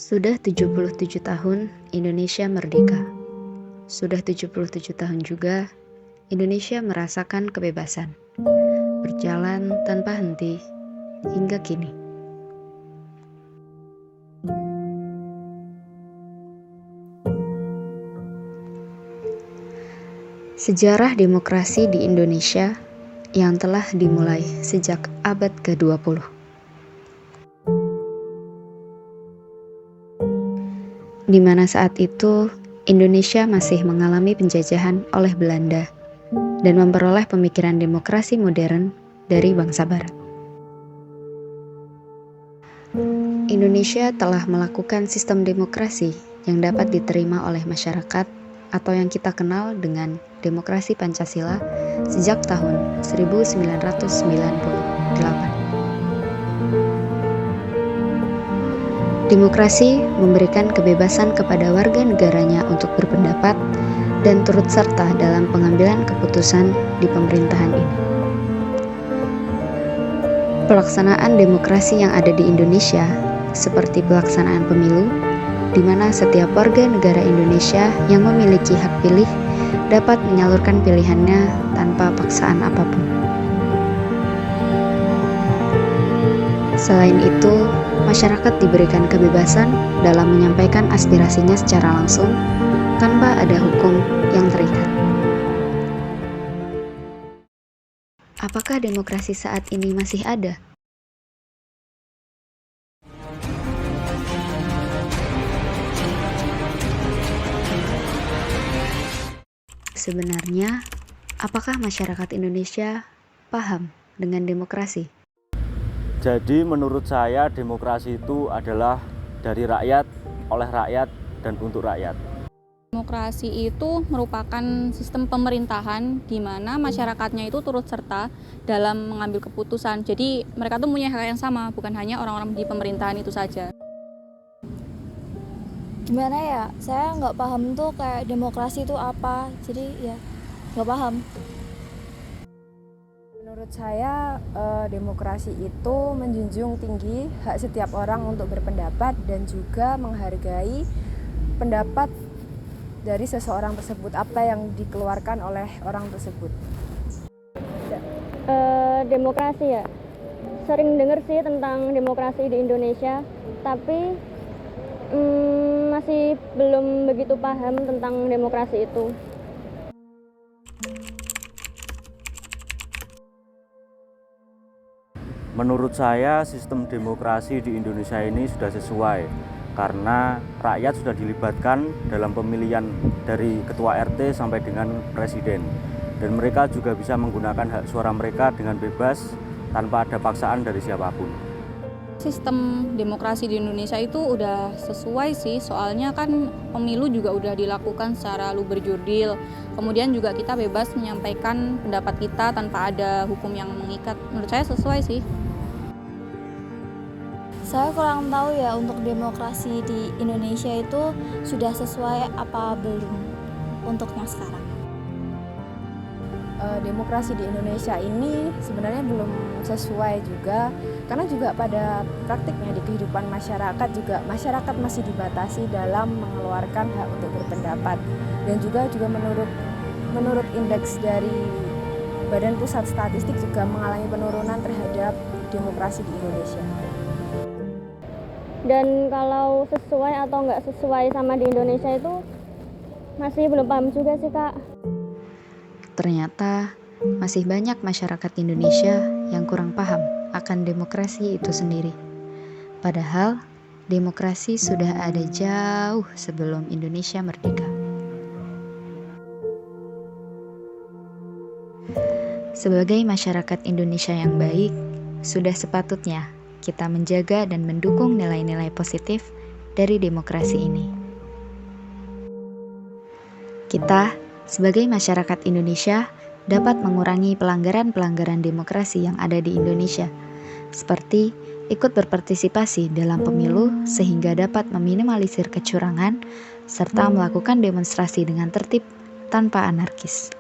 Sudah 77 tahun Indonesia merdeka. Sudah 77 tahun juga Indonesia merasakan kebebasan, berjalan tanpa henti hingga kini. Sejarah demokrasi di Indonesia yang telah dimulai sejak abad ke-20. Di mana saat itu Indonesia masih mengalami penjajahan oleh Belanda dan memperoleh pemikiran demokrasi modern dari bangsa Barat. Indonesia telah melakukan sistem demokrasi yang dapat diterima oleh masyarakat atau yang kita kenal dengan demokrasi Pancasila sejak tahun 1998. Demokrasi memberikan kebebasan kepada warga negaranya untuk berpendapat dan turut serta dalam pengambilan keputusan di pemerintahan ini. Pelaksanaan demokrasi yang ada di Indonesia seperti pelaksanaan pemilu, di mana setiap warga negara Indonesia yang memiliki hak pilih dapat menyalurkan pilihannya tanpa paksaan apapun. Selain itu, masyarakat diberikan kebebasan dalam menyampaikan aspirasinya secara langsung tanpa ada hukum yang terikat. Apakah demokrasi saat ini masih ada? Sebenarnya, apakah masyarakat Indonesia paham dengan demokrasi? Jadi menurut saya demokrasi itu adalah dari rakyat, oleh rakyat, dan untuk rakyat. Demokrasi itu merupakan sistem pemerintahan di mana masyarakatnya itu turut serta dalam mengambil keputusan. Jadi mereka tuh punya hak yang sama, bukan hanya orang-orang di pemerintahan itu saja. Gimana ya, saya nggak paham tuh kayak demokrasi itu apa, jadi ya nggak paham. Menurut saya, demokrasi itu menjunjung tinggi hak setiap orang untuk berpendapat dan juga menghargai pendapat dari seseorang tersebut, apa yang dikeluarkan oleh orang tersebut. Demokrasi ya, sering dengar sih tentang demokrasi di Indonesia, tapi masih belum begitu paham tentang demokrasi itu. Menurut saya sistem demokrasi di Indonesia ini sudah sesuai karena rakyat sudah dilibatkan dalam pemilihan dari ketua RT sampai dengan presiden, dan mereka juga bisa menggunakan hak suara mereka dengan bebas tanpa ada paksaan dari siapapun. Sistem demokrasi di Indonesia itu udah sesuai sih, soalnya kan pemilu juga udah dilakukan secara luber jurdil. Kemudian juga kita bebas menyampaikan pendapat kita tanpa ada hukum yang mengikat. Menurut saya sesuai sih. Saya kurang tahu ya untuk demokrasi di Indonesia itu sudah sesuai apa belum untuknya sekarang. Demokrasi di Indonesia ini sebenarnya belum sesuai juga, karena juga pada praktiknya di kehidupan masyarakat juga masyarakat masih dibatasi dalam mengeluarkan hak untuk berpendapat, dan juga menurut indeks dari Badan Pusat Statistik juga mengalami penurunan terhadap demokrasi di Indonesia. Dan kalau sesuai atau nggak sesuai sama di Indonesia itu masih belum paham juga sih, Kak. Ternyata masih banyak masyarakat Indonesia yang kurang paham akan demokrasi itu sendiri. Padahal demokrasi sudah ada jauh sebelum Indonesia merdeka. Sebagai masyarakat Indonesia yang baik, sudah sepatutnya kita menjaga dan mendukung nilai-nilai positif dari demokrasi ini. Kita, sebagai masyarakat Indonesia, dapat mengurangi pelanggaran-pelanggaran demokrasi yang ada di Indonesia, seperti ikut berpartisipasi dalam pemilu sehingga dapat meminimalisir kecurangan, serta melakukan demonstrasi dengan tertib tanpa anarkis.